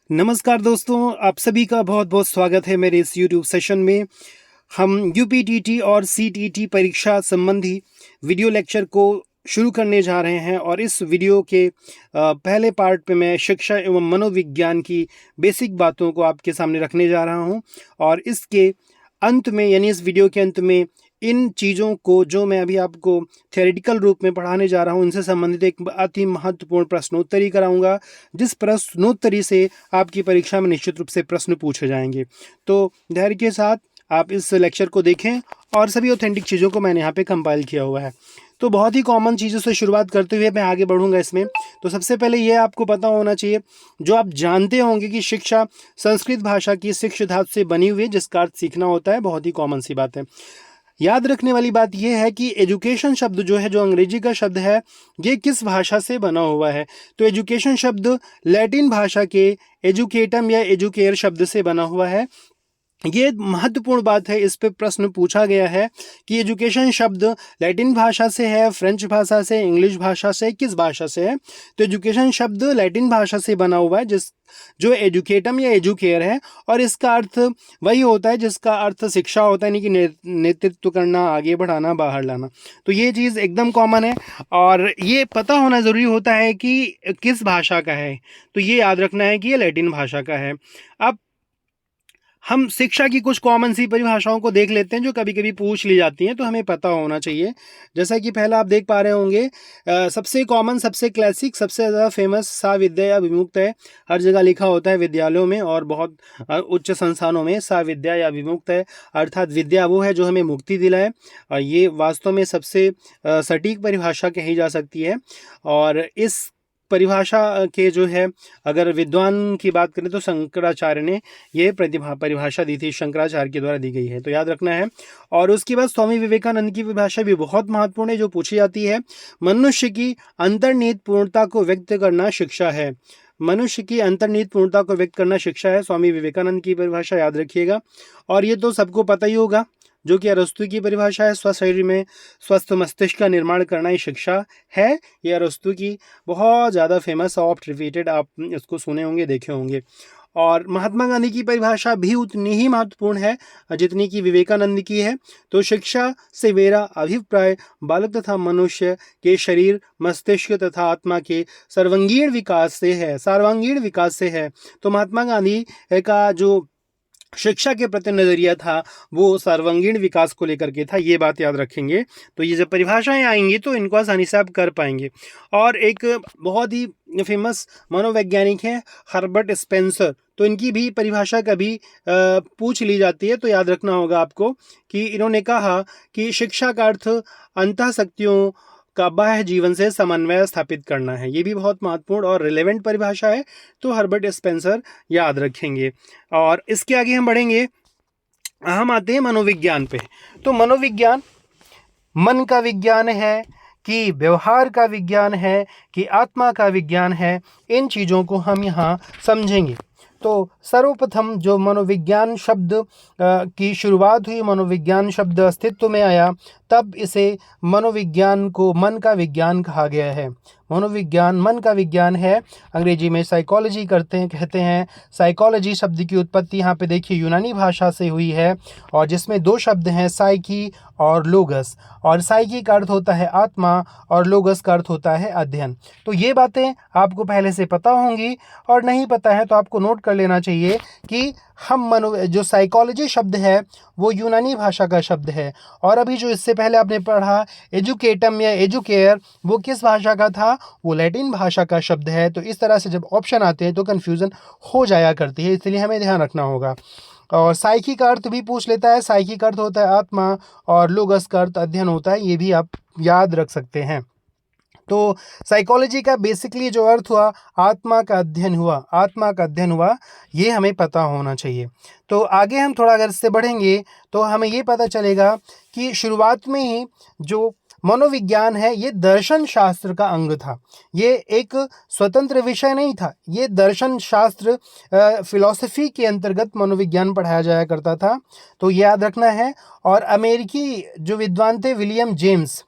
नमस्कार दोस्तों, आप सभी का बहुत बहुत स्वागत है मेरे इस YouTube सेशन में। हम यूपीटीटी और सीटीटी परीक्षा संबंधी वीडियो लेक्चर को शुरू करने जा रहे हैं और इस वीडियो के पहले पार्ट पे मैं शिक्षा एवं मनोविज्ञान की बेसिक बातों को आपके सामने रखने जा रहा हूं और इसके अंत में यानी इस वीडियो के अंत में इन चीज़ों को जो मैं अभी आपको थ्योरेटिकल रूप में पढ़ाने जा रहा हूं इनसे संबंधित एक अति महत्वपूर्ण प्रश्नोत्तरी कराऊंगा, जिस प्रश्नोत्तरी से आपकी परीक्षा में निश्चित रूप से प्रश्न पूछे जाएंगे। तो धैर्य के साथ आप इस लेक्चर को देखें और सभी ऑथेंटिक चीज़ों को मैंने यहाँ पे कंपाइल किया हुआ है। तो बहुत ही कॉमन चीज़ों से शुरुआत करते हुए मैं आगे बढ़ूंगा इसमें। तो सबसे पहले ये आपको पता होना चाहिए, जो आप जानते होंगे कि शिक्षा संस्कृत भाषा की शिक्ष धातु से बनी हुई है, जिसका अर्थ सीखना होता है। बहुत ही कॉमन सी बात है। याद रखने वाली बात यह है कि एजुकेशन शब्द जो है, जो अंग्रेजी का शब्द है, ये किस भाषा से बना हुआ है। तो एजुकेशन शब्द लैटिन भाषा के एजुकेटम या एजुकेयर शब्द से बना हुआ है। ये महत्वपूर्ण बात है, इस पे प्रश्न पूछा गया है कि एजुकेशन शब्द लैटिन भाषा से है, फ्रेंच भाषा से, इंग्लिश भाषा से, किस भाषा से है। तो एजुकेशन शब्द लैटिन भाषा से बना हुआ है, जो एजुकेटम या एजुकेयर है, और इसका अर्थ वही होता है जिसका अर्थ शिक्षा होता है, यानी कि नेतृत्व करना, आगे बढ़ाना, बाहर लाना। तो ये चीज़ एकदम कॉमन है और ये पता होना ज़रूरी होता है कि किस भाषा का है। तो ये याद रखना है कि ये लैटिन भाषा का है। अब हम शिक्षा की कुछ कॉमन सी परिभाषाओं को देख लेते हैं जो कभी कभी पूछ ली जाती हैं, तो हमें पता होना चाहिए। जैसा कि पहला आप देख पा रहे होंगे, सबसे कॉमन, सबसे क्लासिक, सबसे ज़्यादा फेमस सा विद्या या विमुक्त है। हर जगह लिखा होता है विद्यालयों में और बहुत उच्च संस्थानों में, सा विद्या या विमुक्त है, अर्थात विद्या वो है जो हमें मुक्ति दिलाए। ये वास्तव में सबसे सटीक परिभाषा कही जा सकती है। और इस परिभाषा के जो है, अगर विद्वान की बात करें तो शंकराचार्य ने ये परिभाषा दी थी, शंकराचार्य के द्वारा दी गई है, तो याद रखना है। और उसके बाद स्वामी विवेकानंद की परिभाषा भी बहुत महत्वपूर्ण है, जो पूछी जाती है, मनुष्य की अंतर्निहित पूर्णता को व्यक्त करना शिक्षा है। मनुष्य की अंतर्निहित पूर्णता को व्यक्त करना शिक्षा है, स्वामी विवेकानंद की परिभाषा याद रखिएगा। और ये तो सबको पता ही होगा, जो कि अरस्तु की परिभाषा है, स्वस्थ शरीर में स्वस्थ मस्तिष्क का निर्माण करना ही शिक्षा है। ये अरस्तु की बहुत ज़्यादा फेमस, ऑफ्ट रिपीटेड, आप इसको सुने होंगे, देखे होंगे। और महात्मा गांधी की परिभाषा भी उतनी ही महत्वपूर्ण है जितनी कि विवेकानंद की है। तो शिक्षा से मेरा अभिप्राय बालक तथा मनुष्य के शरीर, मस्तिष्क तथा आत्मा के सर्वांगीण विकास से है, सर्वांगीण विकास से है। तो महात्मा गांधी का जो शिक्षा के प्रति नज़रिया था वो सर्वांगीण विकास को लेकर के था, ये बात याद रखेंगे। तो ये जब परिभाषाएं आएंगी तो इनको आसानी से आप कर पाएंगे। और एक बहुत ही फेमस मनोवैज्ञानिक है हर्बर्ट स्पेंसर, तो इनकी भी परिभाषा कभी पूछ ली जाती है, तो याद रखना होगा आपको कि इन्होंने कहा कि शिक्षा का अर्थ अंतःशक्तियों का बाह्य जीवन से समन्वय स्थापित करना है। ये भी बहुत महत्वपूर्ण और रिलेवेंट परिभाषा है, तो हर्बर्ट स्पेंसर याद रखेंगे। और इसके आगे हम बढ़ेंगे, हम आते हैं मनोविज्ञान पे। तो मनोविज्ञान मन का विज्ञान है कि व्यवहार का विज्ञान है कि आत्मा का विज्ञान है, इन चीज़ों को हम यहाँ समझेंगे। तो सर्वप्रथम जो मनोविज्ञान शब्द की शुरुआत हुई, मनोविज्ञान शब्द अस्तित्व में आया, तब इसे मनोविज्ञान को मन का विज्ञान कहा गया है। मनोविज्ञान मन का विज्ञान है, अंग्रेजी में साइकोलॉजी कहते हैं। साइकोलॉजी शब्द की उत्पत्ति यहाँ पे देखिए यूनानी भाषा से हुई है, और जिसमें दो शब्द हैं, साइकी और लोगस। और साइकी का अर्थ होता है आत्मा और लोगस का अर्थ होता है अध्ययन। तो ये बातें आपको पहले से पता होंगी, और नहीं पता है तो आपको नोट कर लेना चाहिए कि हम जो साइकोलॉजी शब्द है वो यूनानी भाषा का शब्द है, और अभी जो इससे पहले आपने पढ़ा एजुकेटम या एजुकेयर, वो किस भाषा का था, वो लैटिन भाषा का शब्द है। तो इस तरह से जब ऑप्शन आते हैं तो कन्फ्यूज़न हो जाया करती है, इसलिए हमें ध्यान रखना होगा। और साइकी का अर्थ भी पूछ लेता है, साइकी का अर्थ होता है आत्मा और लोगस का अर्थ अध्ययन होता है, ये भी आप याद रख सकते हैं। तो साइकोलॉजी का बेसिकली जो अर्थ हुआ, आत्मा का अध्ययन हुआ, आत्मा का अध्ययन हुआ, ये हमें पता होना चाहिए। तो आगे हम थोड़ा अगर इससे बढ़ेंगे तो हमें ये पता चलेगा कि शुरुआत में ही जो मनोविज्ञान है ये दर्शन शास्त्र का अंग था। ये एक स्वतंत्र विषय नहीं था, ये दर्शन शास्त्र फिलॉसफी के अंतर्गत मनोविज्ञान पढ़ाया जाया करता था, तो याद रखना है। और अमेरिकी जो विद्वान थे विलियम जेम्स,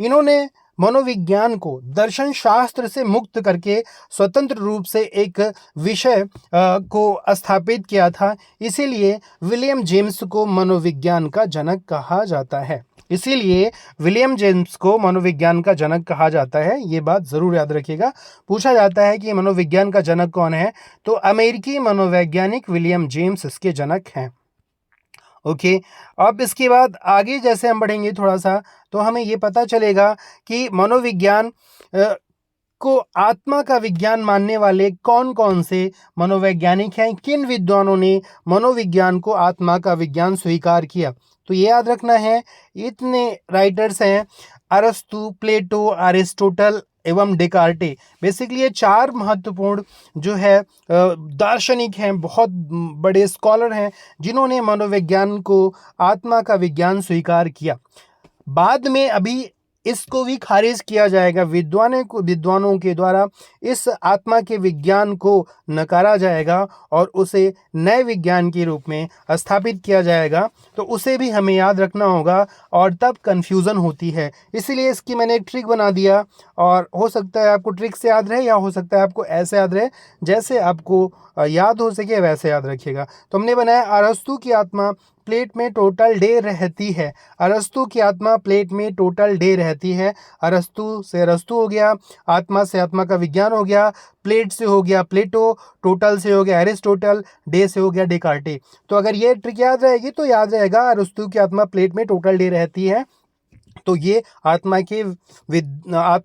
इन्होंने मनोविज्ञान को दर्शन शास्त्र से मुक्त करके स्वतंत्र रूप से एक विषय को स्थापित किया था। इसीलिए विलियम जेम्स को मनोविज्ञान का जनक कहा जाता है। इसीलिए विलियम जेम्स को मनोविज्ञान का जनक कहा जाता है। ये बात जरूर याद रखिएगा। पूछा जाता है कि मनोविज्ञान का जनक कौन है, तो अमेरिकी मनोवैज्ञानिक विलियम जेम्स इसके जनक हैं। ओके, अब इसके बाद आगे जैसे हम बढ़ेंगे थोड़ा सा, तो हमें ये पता चलेगा कि मनोविज्ञान को आत्मा का विज्ञान मानने वाले कौन कौन से मनोवैज्ञानिक हैं, किन विद्वानों ने मनोविज्ञान को आत्मा का विज्ञान स्वीकार किया। तो ये याद रखना है, इतने राइटर्स हैं, अरस्तु, प्लेटो, अरिस्टोटल एवं डेकार्टे। बेसिकली ये चार महत्वपूर्ण जो है दार्शनिक हैं, बहुत बड़े स्कॉलर हैं, जिन्होंने मनोविज्ञान को आत्मा का विज्ञान स्वीकार किया। बाद में अभी इसको भी खारिज किया जाएगा, विद्वानों के द्वारा इस आत्मा के विज्ञान को नकारा जाएगा और उसे नए विज्ञान के रूप में स्थापित किया जाएगा। तो उसे भी हमें याद रखना होगा और तब कन्फ्यूज़न होती है। इसीलिए इसकी मैंने एक ट्रिक बना दिया, और हो सकता है आपको ट्रिक से याद रहे या हो सकता है आपको ऐसे याद रहे, जैसे आपको याद हो सके वैसे याद रखिएगा। तो हमने बनाया अरस्तु की आत्मा प्लेट में टोटल डे रहती है। अरस्तु की आत्मा प्लेट में टोटल डे रहती है। अरस्तु से अरस्तु हो गया, आत्मा से आत्मा का विज्ञान हो गया, प्लेट से हो गया प्लेटो, टोटल से हो गया एरिस्टोटल, डे से हो गया डेकार्टे। तो अगर ये ट्रिक याद रहेगी तो याद रहेगा अरस्तु की आत्मा प्लेट में टोटल डे रहती है। तो ये आत्मा के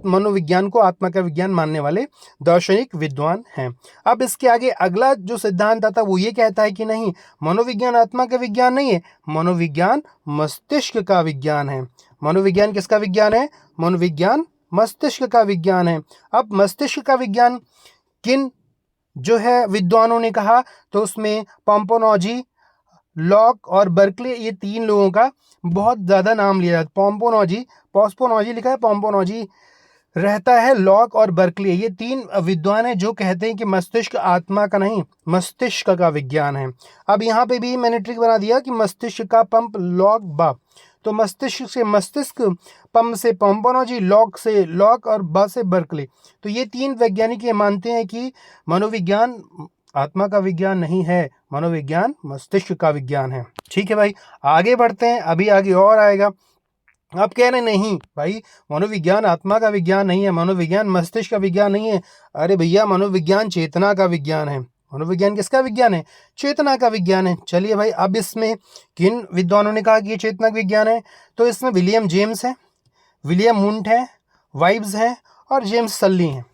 मनोविज्ञान को आत्मा का विज्ञान मानने वाले दार्शनिक विद्वान हैं। अब इसके आगे अगला जो सिद्धांत आता है वो ये कहता है कि नहीं, मनोविज्ञान आत्मा का विज्ञान नहीं है, मनोविज्ञान मस्तिष्क का विज्ञान है। मनोविज्ञान किसका विज्ञान है? मनोविज्ञान मस्तिष्क का विज्ञान है। अब मस्तिष्क का विज्ञान किन जो है विद्वानों ने कहा, तो उसमें पोम्पोनोजी, लॉक और बर्कले, ये तीन लोगों का बहुत ज़्यादा नाम लिया जाता है। पोस्पोनोजी लिखा है, पोम्पोनोजी रहता है, लॉक और बर्कले, ये तीन विद्वान हैं जो कहते हैं कि मस्तिष्क आत्मा का नहीं, मस्तिष्क का विज्ञान है। अब यहाँ पे भी मैंने ट्रिक बना दिया कि मस्तिष्क का पंप, लॉक, बा, तो मस्तिष्क से मस्तिष्क, पंप से पोम्पोनोजी, लॉक और बा से बर्कले। तो ये तीन वैज्ञानिक ये मानते हैं कि मनोविज्ञान आत्मा का विज्ञान नहीं है, मनोविज्ञान मस्तिष्क का विज्ञान है। ठीक है भाई, आगे बढ़ते हैं, अभी आगे और आएगा। आप कह रहे नहीं भाई मनोविज्ञान आत्मा का विज्ञान नहीं है, मनोविज्ञान मस्तिष्क का विज्ञान नहीं है। अरे भैया, मनोविज्ञान चेतना का विज्ञान है। मनोविज्ञान किसका विज्ञान है? चेतना का विज्ञान है। चलिए भाई, अब इसमें किन विद्वानों ने कहा कि ये चेतना का विज्ञान है? तो इसमें विलियम जेम्स है, विलियम वुंट है, वाइब्स है और जेम्स सल्ली हैं।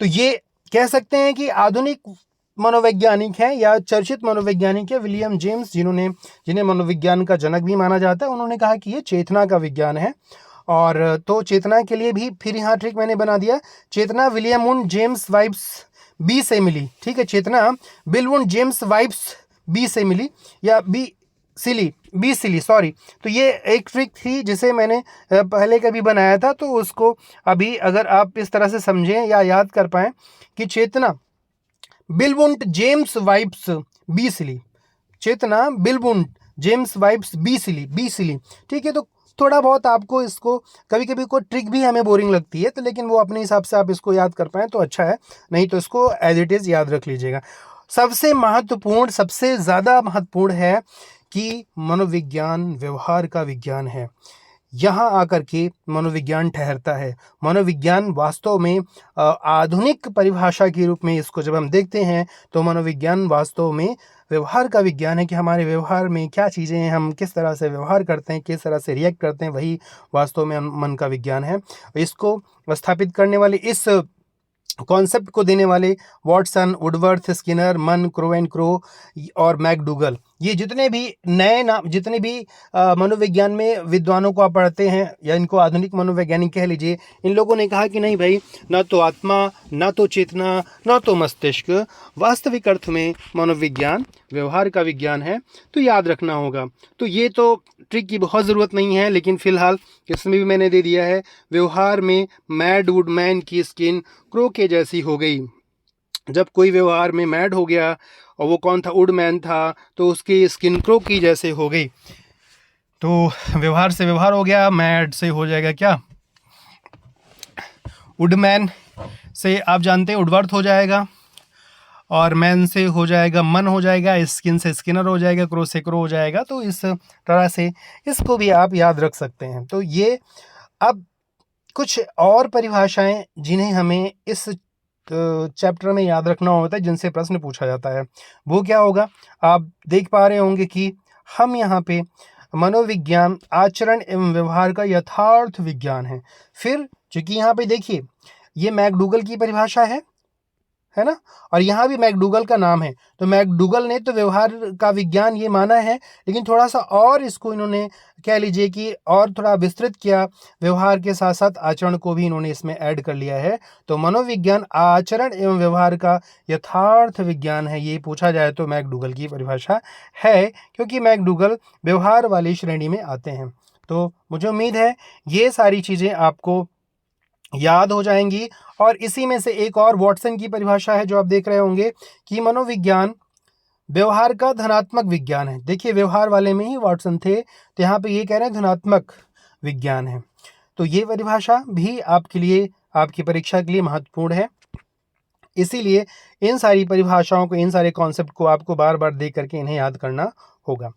तो ये कह सकते हैं कि आधुनिक मनोवैज्ञानिक हैं या चर्चित मनोवैज्ञानिक है विलियम जेम्स, जिन्हें मनोविज्ञान का जनक भी माना जाता है। उन्होंने कहा कि ये चेतना का विज्ञान है। और तो चेतना के लिए भी फिर यहाँ ट्रिक मैंने बना दिया, चेतना William Wundt James vibes B से मिली। ठीक है, चेतना Bill Wundt James vibes B से मिली, या बी सिली, सॉरी। तो ये एक ट्रिक थी जिसे मैंने पहले कभी बनाया था, तो उसको अभी अगर आप इस तरह से समझें या याद कर पाएँ कि चेतना Bill Wundt James vibes B silly, चेतना Bill Wundt James vibes B silly. ठीक है, तो थोड़ा बहुत आपको इसको कभी कभी कोई ट्रिक भी हमें बोरिंग लगती है, तो लेकिन वो अपने हिसाब से आप इसको याद कर पाएँ तो अच्छा है, नहीं तो इसको एज इट इज़ याद रख लीजिएगा। सबसे ज़्यादा महत्वपूर्ण है कि मनोविज्ञान व्यवहार का विज्ञान है। यहाँ आकर के मनोविज्ञान ठहरता है। मनोविज्ञान वास्तव में आधुनिक परिभाषा के रूप में इसको जब हम देखते हैं तो मनोविज्ञान वास्तव में व्यवहार का विज्ञान है कि हमारे व्यवहार में क्या चीज़ें हैं, हम किस तरह से व्यवहार करते हैं, किस तरह से रिएक्ट करते हैं, वही वास्तव में मन का विज्ञान है। इसको स्थापित करने वाले, इस कॉन्सेप्ट को देने वाले वॉटसन, वुडवर्थ, स्किनर, मन, क्रो एंड क्रो और मैकडूगल, ये जितने भी नए नाम, जितने भी मनोविज्ञान में विद्वानों को आप पढ़ते हैं या इनको आधुनिक मनोवैज्ञानिक कह लीजिए, इन लोगों ने कहा कि नहीं भाई, ना तो आत्मा, ना तो चेतना, ना तो मस्तिष्क, वास्तविक अर्थ में मनोविज्ञान व्यवहार का विज्ञान है। तो याद रखना होगा। तो ये तो ट्रिक की बहुत ज़रूरत नहीं है, लेकिन फ़िलहाल इसमें भी मैंने दे दिया है। व्यवहार में मैड वुडमैन की स्किन क्रो के जैसी हो गई। जब कोई व्यवहार में मैड हो गया, और वो कौन था? वुडमैन था, तो उसकी स्किन क्रो की जैसे हो गई। तो व्यवहार से व्यवहार हो गया, मैड से हो जाएगा क्या? वुडमैन से आप जानते हैं वुडवर्थ हो जाएगा, और मैन से हो जाएगा मन हो जाएगा, स्किन से स्किनर हो जाएगा, क्रो से क्रो हो जाएगा। तो इस तरह से इसको भी आप याद रख सकते हैं। तो ये अब कुछ और परिभाषाएं जिन्हें हमें इस चैप्टर में याद रखना होता है, जिनसे प्रश्न पूछा जाता है, वो क्या होगा? आप देख पा रहे होंगे कि हम यहाँ पे मनोविज्ञान आचरण एवं व्यवहार का यथार्थ विज्ञान है। फिर चूंकि यहाँ पे देखिए ये मैकडूगल की परिभाषा है ना, और यहाँ भी मैकडूगल का नाम है। तो मैकडूगल ने तो व्यवहार का विज्ञान ये माना है, लेकिन थोड़ा सा और इसको इन्होंने कह लीजिए कि और थोड़ा विस्तृत किया, व्यवहार के साथ साथ आचरण को भी इन्होंने इसमें ऐड कर लिया है। तो मनोविज्ञान आचरण एवं व्यवहार का यथार्थ विज्ञान है, ये पूछा जाए तो मैकडूगल की परिभाषा है, क्योंकि मैकडूगल व्यवहार वाली श्रेणी में आते हैं। तो मुझे उम्मीद है ये सारी चीज़ें आपको याद हो जाएंगी। और इसी में से एक और वॉटसन की परिभाषा है जो आप देख रहे होंगे कि मनोविज्ञान व्यवहार का धनात्मक विज्ञान है। देखिए व्यवहार वाले में ही वॉटसन थे, तो यहाँ पे ये कह रहे हैं धनात्मक विज्ञान है। तो ये परिभाषा भी आपके लिए, आपकी परीक्षा के लिए महत्वपूर्ण है। इसीलिए इन सारी परिभाषाओं को, इन सारे कॉन्सेप्ट को आपको बार बार देख करके इन्हें याद करना होगा।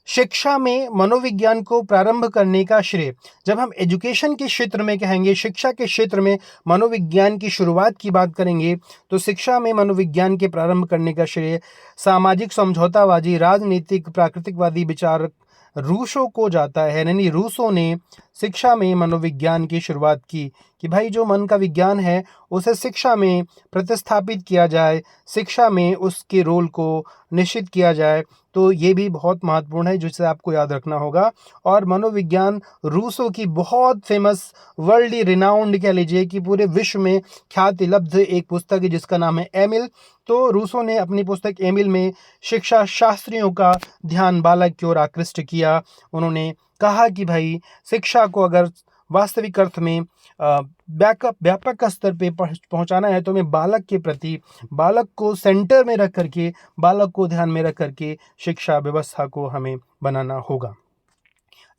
शिक्षा में मनोविज्ञान को प्रारंभ करने का श्रेय, जब हम एजुकेशन के क्षेत्र में कहेंगे, शिक्षा के क्षेत्र में मनोविज्ञान की शुरुआत की बात करेंगे, तो शिक्षा में मनोविज्ञान के प्रारंभ करने का श्रेय सामाजिक समझौतावादी, राजनीतिक, प्राकृतिकवादी विचारक रूसों को जाता है। यानी रूसों ने शिक्षा में मनोविज्ञान की शुरुआत की कि भाई जो मन का विज्ञान है उसे शिक्षा में प्रतिस्थापित किया जाए, शिक्षा में उसके रोल को निश्चित किया जाए। तो ये भी बहुत महत्वपूर्ण है जिसे आपको याद रखना होगा। और मनोविज्ञान रूसों की बहुत फेमस, वर्ल्ड रिनाउंड कह लीजिए कि पूरे विश्व में ख्याति लब्ध एक पुस्तक है जिसका नाम है एमिल। तो रूसों ने अपनी पुस्तक एमिल में शिक्षा शास्त्रियों का ध्यान बालक की ओर आकृष्ट किया। उन्होंने कहा कि भाई शिक्षा को अगर वास्तविक अर्थ में व्यापक स्तर पे पहुंचाना है तो हमें बालक के प्रति, बालक को सेंटर में रख करके, बालक को ध्यान में रख करके शिक्षा व्यवस्था को हमें बनाना होगा।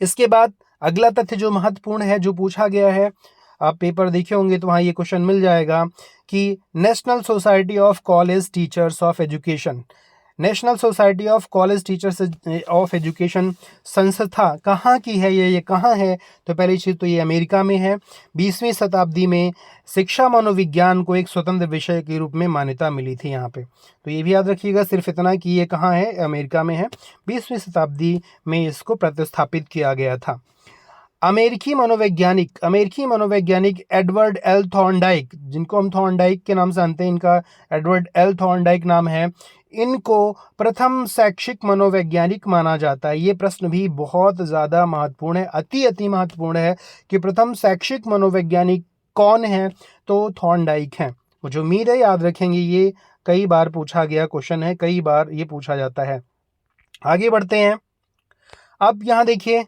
इसके बाद अगला तथ्य जो महत्वपूर्ण है, जो पूछा गया है, आप पेपर देखे होंगे तो वहाँ ये क्वेश्चन मिल जाएगा कि national society of college teachers of education, national society of college teachers of education संस्था कहाँ की है, ये कहाँ है? तो पहली चीज़ तो ये अमेरिका में है। 20वीं शताब्दी में शिक्षा मनोविज्ञान को एक स्वतंत्र विषय के रूप में मान्यता मिली थी यहाँ पे। तो ये भी याद रखिएगा, सिर्फ इतना कि ये कहाँ है, अमेरिका में है। 20वीं शताब्दी में इसको प्रतिस्थापित किया गया था। अमेरिकी मनोवैज्ञानिक एडवर्ड एल थॉर्नडाइक, जिनको हम थॉर्नडाइक के नाम से जानते हैं, इनका एडवर्ड एल थॉर्नडाइक नाम है, इनको प्रथम शैक्षिक मनोवैज्ञानिक माना जाता है। ये प्रश्न भी बहुत ज़्यादा महत्वपूर्ण है, अति महत्वपूर्ण है कि प्रथम शैक्षिक मनोवैज्ञानिक कौन है? तो थॉर्नडाइक हैं। मुझे उम्मीद है याद रखेंगे, ये कई बार पूछा गया क्वेश्चन है, कई बार ये पूछा जाता है। आगे बढ़ते हैं। अब यहाँ देखिए,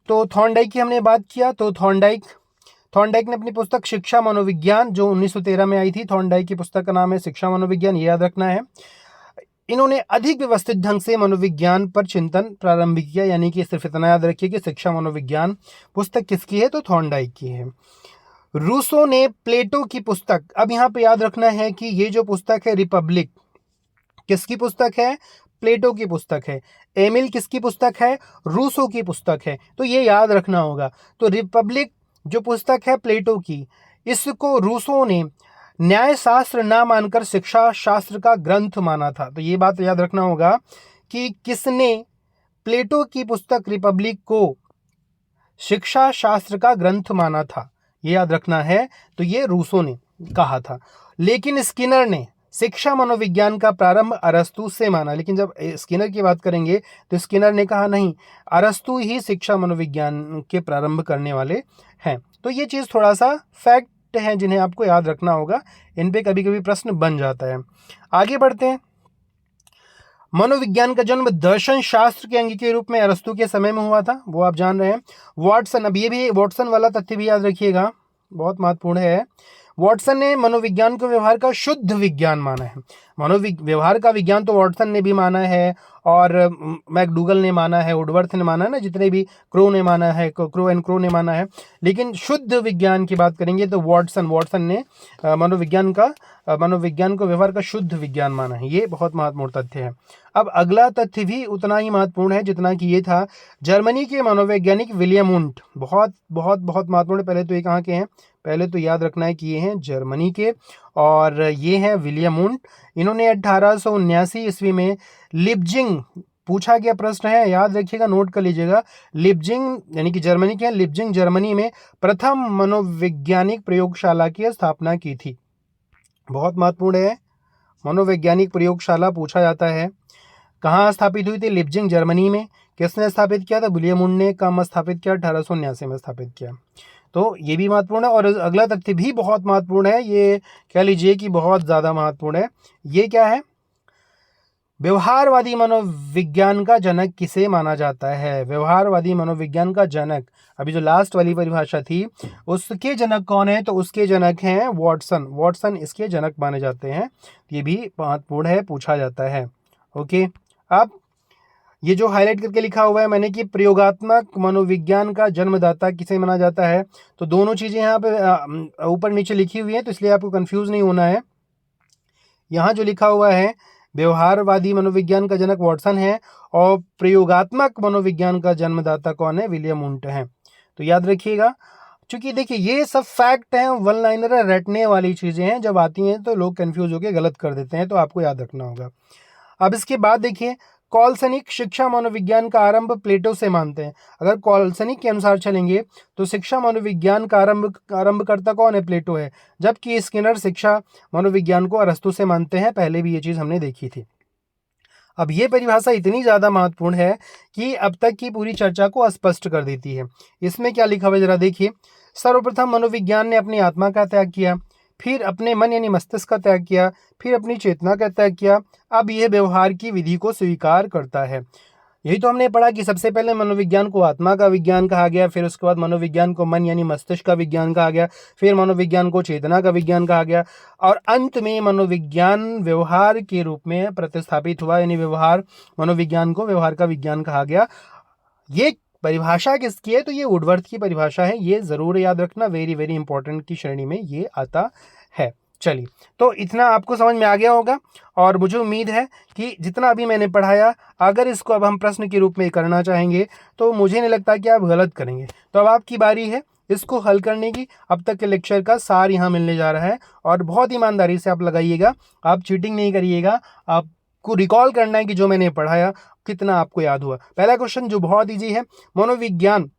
तो थॉर्नडाइक की हमने बात किया। तो थॉर्नडाइक ने अपनी पुस्तक शिक्षा मनोविज्ञान जो 1913 में आई थी, थॉर्नडाइक की पुस्तक का नाम है शिक्षा मनोविज्ञान, ये याद रखना है। इन्होंने अधिक व्यवस्थित ढंग से मनोविज्ञान पर चिंतन प्रारंभ किया, यानी कि सिर्फ इतना याद रखिए कि शिक्षा मनोविज्ञान पुस्तक किसकी है? तो थॉर्नडाइक की है। रूसो ने प्लेटो की पुस्तक, अब यहाँ पे याद रखना है कि ये जो पुस्तक है रिपब्लिक, किसकी पुस्तक है? प्लेटो की पुस्तक है। एमिल किसकी पुस्तक है? रूसो की पुस्तक है। तो ये याद रखना होगा। तो रिपब्लिक जो पुस्तक है प्लेटो की, इसको रूसो ने न्याय शास्त्र ना मानकर शिक्षा शास्त्र का ग्रंथ माना था। तो ये बात याद रखना होगा कि किसने प्लेटो की पुस्तक रिपब्लिक को शिक्षा शास्त्र का ग्रंथ माना था, ये याद रखना है। तो ये रूसो ने कहा था। लेकिन स्किनर ने शिक्षा मनोविज्ञान का प्रारंभ अरस्तु से माना। लेकिन जब स्किनर की बात करेंगे तो स्किनर ने कहा नहीं, अरस्तु ही शिक्षा मनोविज्ञान के प्रारंभ करने वाले हैं। तो ये चीज़ थोड़ा सा फैक्ट हैं जिन्हें आपको याद रखना होगा, इन पे कभी कभी प्रश्न बन जाता है। आगे बढ़ते हैं। मनोविज्ञान का जन्म दर्शन शास्त्र के अंग के रूप में अरस्तु के समय में हुआ था, वो आप जान रहे हैं। वॉटसन, अब ये भी वॉटसन वाला तथ्य भी याद रखिएगा, बहुत महत्वपूर्ण है। वॉटसन ने मनोविज्ञान को व्यवहार का शुद्ध विज्ञान माना है। व्यवहार का विज्ञान तो वॉटसन ने भी माना है, और मैकडूगल ने माना है, वुडवर्थ ने माना है ना, जितने भी क्रो ने माना है, क्रो ने माना है। लेकिन शुद्ध विज्ञान की बात करेंगे तो वॉटसन ने मनोविज्ञान को व्यवहार का शुद्ध विज्ञान माना है। ये बहुत महत्वपूर्ण तथ्य है। अब अगला तथ्य भी उतना ही महत्वपूर्ण है जितना कि ये था। जर्मनी के मनोवैज्ञानिक विलियम वुंट, बहुत बहुत बहुत महत्वपूर्ण है। पहले तो ये कहाँ के हैं, पहले तो याद रखना है कि ये हैं जर्मनी के, और ये हैं विलियम वुंट। इन्होंने 1879 ईस्वी में लिप्जिंग, पूछा गया प्रश्न है, याद रखिएगा, नोट कर लीजिएगा, लिप्जिंग यानी कि जर्मनी के, लिप्जिंग जर्मनी में प्रथम मनोवैज्ञानिक प्रयोगशाला की स्थापना की थी। बहुत महत्वपूर्ण है, मनोवैज्ञानिक प्रयोगशाला पूछा जाता है। कहाँ स्थापित हुई थी? लिप्जिंग जर्मनी में। किसने स्थापित किया था? विलियम वुंट ने। कब स्थापित किया? 1879 में स्थापित किया। तो ये भी महत्वपूर्ण है। और अगला तथ्य भी बहुत महत्वपूर्ण है, ये कह लीजिए कि बहुत ज़्यादा महत्वपूर्ण है। ये क्या है? व्यवहारवादी मनोविज्ञान का जनक किसे माना जाता है? व्यवहारवादी मनोविज्ञान का जनक, अभी जो लास्ट वाली परिभाषा थी उसके जनक कौन है? तो उसके जनक हैं वॉटसन इसके जनक माने जाते हैं। ये भी महत्वपूर्ण है, पूछा जाता है। ओके, अब ये जो हाईलाइट करके लिखा हुआ है मैंने कि प्रयोगात्मक मनोविज्ञान का जन्मदाता किसे माना जाता है, तो दोनों चीज़ें यहाँ पे ऊपर नीचे लिखी हुई है, तो इसलिए आपको कंफ्यूज नहीं होना है। यहाँ जो लिखा हुआ है व्यवहारवादी मनोविज्ञान का जनक वॉटसन है, और प्रयोगात्मक मनोविज्ञान का जन्मदाता कौन है? विलियम वुंट है। तो याद रखिएगा, क्योंकि देखिए ये सब फैक्ट हैं, वन लाइनर रटने वाली चीज़ें हैं, जब आती हैं तो लोग कंफ्यूज होकर गलत कर देते हैं, तो आपको याद रखना होगा। अब इसके बाद देखिए, कॉलसनिक शिक्षा मनोविज्ञान का आरंभ प्लेटो से मानते हैं। अगर कॉलसनिक के अनुसार चलेंगे तो शिक्षा मनोविज्ञान का आरंभकर्ता कौन है? प्लेटो है। जबकि स्किनर शिक्षा मनोविज्ञान को अरस्तू से मानते हैं। पहले भी ये चीज़ हमने देखी थी। अब ये परिभाषा इतनी ज़्यादा महत्वपूर्ण है कि अब तक की पूरी चर्चा को स्पष्ट कर देती है। इसमें क्या लिखा हुआ है जरा देखिए। सर्वप्रथम मनोविज्ञान ने अपनी आत्मा का त्याग किया, फिर अपने मन यानी मस्तिष्क का त्याग किया, फिर अपनी चेतना का त्याग किया, अब यह व्यवहार की विधि को स्वीकार करता है। यही तो हमने पढ़ा कि सबसे पहले मनोविज्ञान को आत्मा का विज्ञान कहा गया, फिर उसके बाद मनोविज्ञान को मन यानी मस्तिष्क का विज्ञान कहा गया, फिर मनोविज्ञान को चेतना का विज्ञान कहा गया, और अंत में मनोविज्ञान व्यवहार के रूप में प्रतिस्थापित हुआ, यानी मनोविज्ञान को व्यवहार का विज्ञान कहा गया। ये परिभाषा किसकी है? तो ये वुडवर्थ की परिभाषा है। ये जरूर याद रखना, वेरी वेरी इंपॉर्टेंट की श्रेणी में ये आता है। चलिए, तो इतना आपको समझ में आ गया होगा, और मुझे उम्मीद है कि जितना अभी मैंने पढ़ाया, अगर इसको अब हम प्रश्न के रूप में करना चाहेंगे तो मुझे नहीं लगता कि आप गलत करेंगे। तो अब आपकी बारी है इसको हल करने की। अब तक के लेक्चर का सार यहाँ मिलने जा रहा है, और बहुत ईमानदारी से आप लगाइएगा, आप चीटिंग नहीं करिएगा। आपको रिकॉल करना है कि जो मैंने पढ़ाया कितना आपको याद हुआ। पहला क्वेश्चन जो बहुत ईजी है, मनोविज्ञान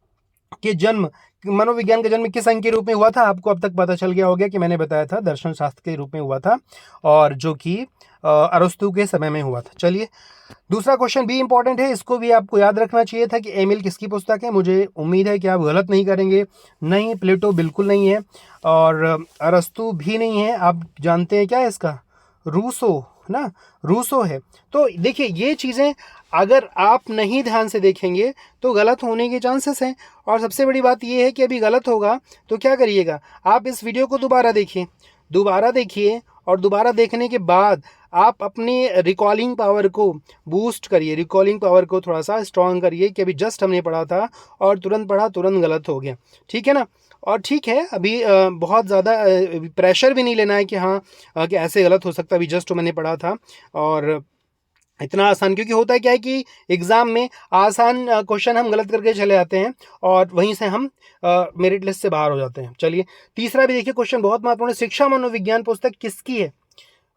का जन्म किस अंग के रूप में हुआ था? आपको अब तक पता चल गया हो गया कि मैंने बताया था दर्शन शास्त्र के रूप में हुआ था, और जो कि अरस्तु के समय में हुआ था। चलिए, दूसरा क्वेश्चन भी इंपॉर्टेंट है, इसको भी आपको याद रखना चाहिए था कि एमिल किसकी पुस्तक है। मुझे उम्मीद है कि आप गलत नहीं करेंगे। नहीं, प्लेटो बिल्कुल नहीं है, और अरस्तु भी नहीं है। आप जानते हैं क्या है इसका? रूसो है। तो देखिए, ये चीज़ें अगर आप नहीं ध्यान से देखेंगे तो गलत होने के चांसेस हैं। और सबसे बड़ी बात ये है कि अभी गलत होगा तो क्या करिएगा, आप इस वीडियो को दोबारा देखिए, और दोबारा देखने के बाद आप अपनी रिकॉलिंग पावर को बूस्ट करिए, रिकॉलिंग पावर को थोड़ा सा स्ट्रॉन्ग करिए कि अभी जस्ट हमने पढ़ा था और तुरंत पढ़ा तुरंत गलत हो गया। ठीक है ना? और ठीक है, अभी बहुत ज़्यादा प्रेशर भी नहीं लेना है कि हाँ कि ऐसे गलत हो सकता है, अभी जस्ट मैंने पढ़ा था और इतना आसान। क्योंकि होता है क्या है कि एग्ज़ाम में आसान क्वेश्चन हम गलत करके चले आते हैं और वहीं से हम मेरिट लिस्ट से बाहर हो जाते हैं। चलिए, तीसरा भी देखिए, क्वेश्चन बहुत महत्वपूर्ण है। शिक्षा मनोविज्ञान पुस्तक किसकी है?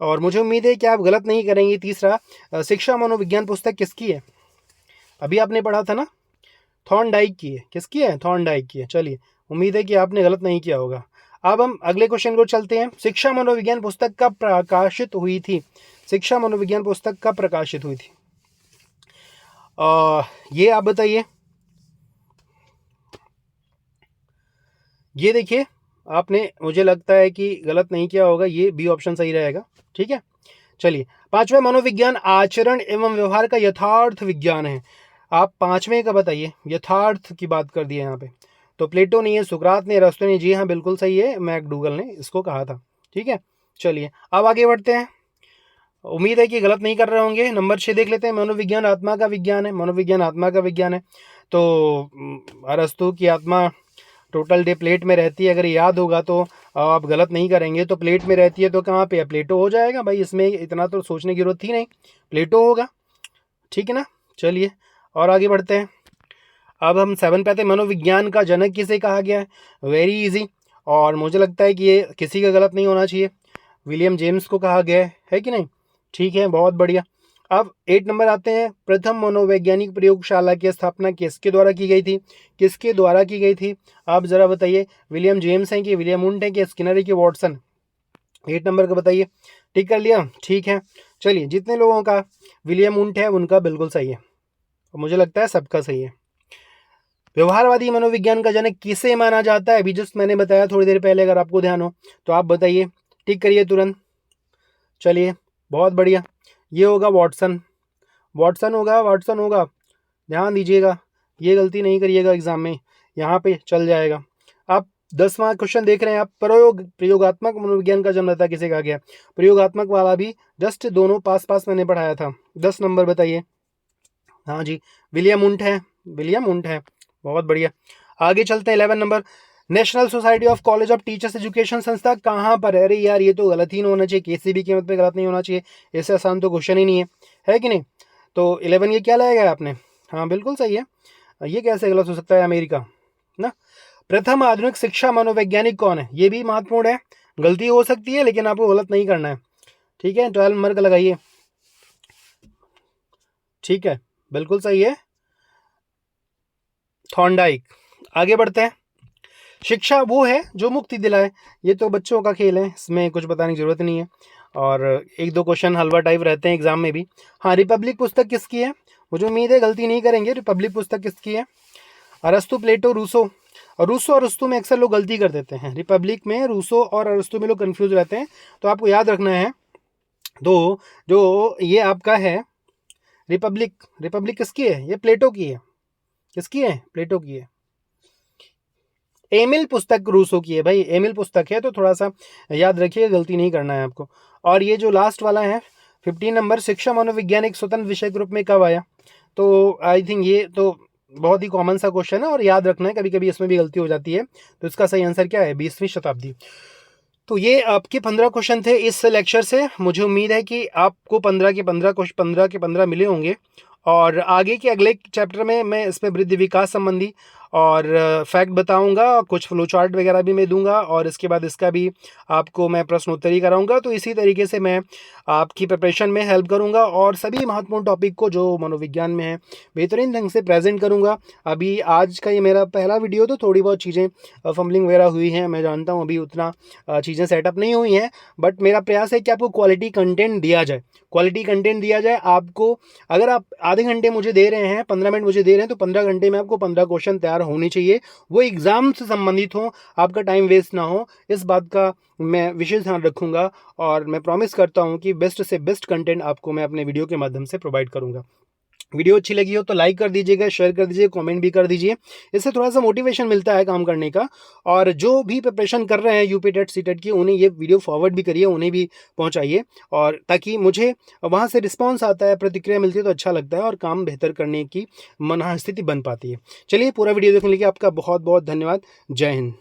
और मुझे उम्मीद है कि आप गलत नहीं करेंगे। तीसरा, शिक्षा मनोविज्ञान पुस्तक किसकी है? अभी आपने पढ़ा था ना, थॉर्नडाइक की है। किसकी है? थॉर्नडाइक की है। चलिए, उम्मीद है कि आपने गलत नहीं किया होगा। अब हम अगले क्वेश्चन को चलते हैं। शिक्षा मनोविज्ञान पुस्तक कब प्रकाशित हुई थी? शिक्षा मनोविज्ञान पुस्तक कब प्रकाशित हुई थी? ये आप बताइए। ये देखिए, आपने, मुझे लगता है कि गलत नहीं किया होगा, ये बी ऑप्शन सही रहेगा। ठीक है, चलिए, पांचवा, मनोविज्ञान आचरण एवं व्यवहार का यथार्थ विज्ञान है। आप पांचवें का बताइए, यथार्थ की बात कर दी है यहाँ पे। तो प्लेटो नहीं है, सुकरात ने, अरस्तु ने। जी हाँ, बिल्कुल सही है, मैकडूगल ने इसको कहा था। ठीक है, चलिए अब आगे बढ़ते हैं। उम्मीद है कि गलत नहीं कर रहे होंगे। नंबर 6 देख लेते हैं। मनोविज्ञान आत्मा का विज्ञान है। मनोविज्ञान आत्मा का विज्ञान है। तो अरस्तु की आत्मा टोटल डे प्लेट में रहती है। अगर याद होगा तो आप गलत नहीं करेंगे। तो प्लेट में रहती है तो कहाँ पे है? प्लेटो हो जाएगा भाई। इसमें इतना तो सोचने की जरूरत थी नहीं, प्लेटो होगा। ठीक है ना, चलिए और आगे बढ़ते हैं। अब हम 7 पे आते हैं। मनोविज्ञान का जनक किसे कहा गया है? वेरी इजी, और मुझे लगता है कि ये किसी का गलत नहीं होना चाहिए। विलियम जेम्स को कहा गया है कि नहीं? ठीक है, बहुत बढ़िया। अब 8 नंबर आते हैं। प्रथम मनोवैज्ञानिक प्रयोगशाला की स्थापना किसके द्वारा की गई थी? किसके द्वारा की गई थी? आप जरा बताइए। विलियम जेम्स हैं कि विलियम वुंट है कि स्किनर है कि वॉटसन? 8 नंबर का बताइए। टिक कर लिया? ठीक है, चलिए जितने लोगों का विलियम वुंट है उनका बिल्कुल सही है, और मुझे लगता है सबका सही है। व्यवहारवादी मनोविज्ञान का जनक किसे माना जाता है? अभी जस्ट मैंने बताया थोड़ी देर पहले, अगर आपको ध्यान हो तो आप बताइए, टिक करिए तुरंत। चलिए, बहुत बढ़िया, ये होगा वॉटसन। वॉटसन होगा, वॉटसन होगा, ध्यान दीजिएगा, ये गलती नहीं करिएगा एग्जाम में, यहाँ पे चल जाएगा। आप 10वां क्वेश्चन देख रहे हैं आप। प्रयोगात्मक मनोविज्ञान का जन्मदाता किसे कहा गया? प्रयोगात्मक वाला भी जस्ट दोनों पास पास मैंने पढ़ाया था। 10 नंबर बताइए। हाँ जी, विलियम वुंट है, विलियम वुंट है, बहुत बढ़िया। आगे चलते हैं। 11 number. National society of college of teachers education संस्था कहाँ पर है? अरे यार, ये तो गलत ही नहीं होना चाहिए, किसी भी कीमत पे गलत नहीं होना चाहिए, इससे आसान तो क्वेश्चन ही नहीं है कि नहीं? तो 11 ये क्या लाएगा आपने? हाँ बिल्कुल सही है, ये कैसे गलत हो सकता है? अमेरिका ना। प्रथम आधुनिक शिक्षा मनोवैज्ञानिक कौन है? ये भी महत्वपूर्ण है, गलती हो सकती है लेकिन आपको गलत नहीं करना है। ठीक है, 12 नंबर का लगाइए। ठीक है, बिल्कुल सही है, थॉर्नडाइक। आगे बढ़ते हैं। शिक्षा वो है जो मुक्ति दिलाए। ये तो बच्चों का खेल है, इसमें कुछ बताने की जरूरत नहीं है, और एक दो क्वेश्चन हलवा टाइप रहते हैं एग्जाम में भी। हाँ, रिपब्लिक पुस्तक किसकी है? मुझे उम्मीद है गलती नहीं करेंगे। रिपब्लिक पुस्तक किसकी है? अरस्तु, प्लेटो, रूसो। और रूसो और अरस्तु में अक्सर लोग गलती कर देते हैं। रिपब्लिक में रूसो और अरस्तु में लोग कंफ्यूज रहते हैं, तो आपको याद रखना है। तो जो ये आपका है रिपब्लिक, रिपब्लिक किसकी है? ये प्लेटो की है। किसकी है? प्लेटो की है। एमिल पुस्तक रूसो की है भाई, एमिल पुस्तक है, तो थोड़ा सा याद रखिए, गलती नहीं करना है आपको। और ये जो लास्ट वाला है 15 नंबर, शिक्षा मनोविज्ञान एक स्वतंत्र विषय के रूप में कब आया? तो आई थिंक ये तो बहुत ही कॉमन सा क्वेश्चन है, और याद रखना है, कभी कभी इसमें भी गलती हो जाती है। तो इसका सही आंसर क्या है? 20वीं शताब्दी। तो ये आपके 15 क्वेश्चन थे इस लेक्चर से। मुझे उम्मीद है कि आपको 15 के 15 क्वेश्चन 15 के 15 मिले होंगे, और आगे के अगले चैप्टर में मैं इसमें वृद्धि विकास संबंधी और फैक्ट बताऊंगा, कुछ फ्लो चार्ट वगैरह भी मैं दूंगा, और इसके बाद इसका भी आपको मैं प्रश्नोत्तरी कराऊंगा। तो इसी तरीके से मैं आपकी प्रिपरेशन में हेल्प करूंगा, और सभी महत्वपूर्ण टॉपिक को जो मनोविज्ञान में है बेहतरीन ढंग से प्रेजेंट करूंगा। अभी आज का ये मेरा पहला वीडियो, तो थोड़ी बहुत चीज़ें फंबलिंग वगैरह हुई हैं, मैं जानता हूँ, अभी उतना चीज़ें सेटअप नहीं हुई हैं, बट मेरा प्रयास है कि आपको क्वालिटी कंटेंट दिया जाए, क्वालिटी कंटेंट दिया जाए आपको। अगर आप आधे घंटे मुझे दे रहे हैं, 15 मिनट मुझे दे रहे हैं, तो 15 घंटे में आपको 15 क्वेश्चन तैयार होने चाहिए, वो एग्जाम से संबंधित हो, आपका टाइम वेस्ट ना हो, इस बात का मैं विशेष ध्यान रखूंगा। और मैं प्रॉमिस करता हूं कि बेस्ट से बेस्ट कंटेंट आपको मैं अपने वीडियो के माध्यम से प्रोवाइड करूंगा। वीडियो अच्छी लगी हो तो लाइक कर दीजिएगा, शेयर कर दीजिए, कमेंट भी कर दीजिए, इससे थोड़ा सा मोटिवेशन मिलता है काम करने का। और जो भी प्रिपरेशन कर रहे हैं यूपी टेट सी टेट की, उन्हें ये वीडियो फॉरवर्ड भी करिए, उन्हें भी पहुंचाइए, और ताकि मुझे वहां से रिस्पांस आता है, प्रतिक्रिया मिलती है, तो अच्छा लगता है और काम बेहतर करने की मनः स्थिति बन पाती है। चलिए, पूरा वीडियो देखने के लिए आपका बहुत बहुत धन्यवाद। जय हिंद।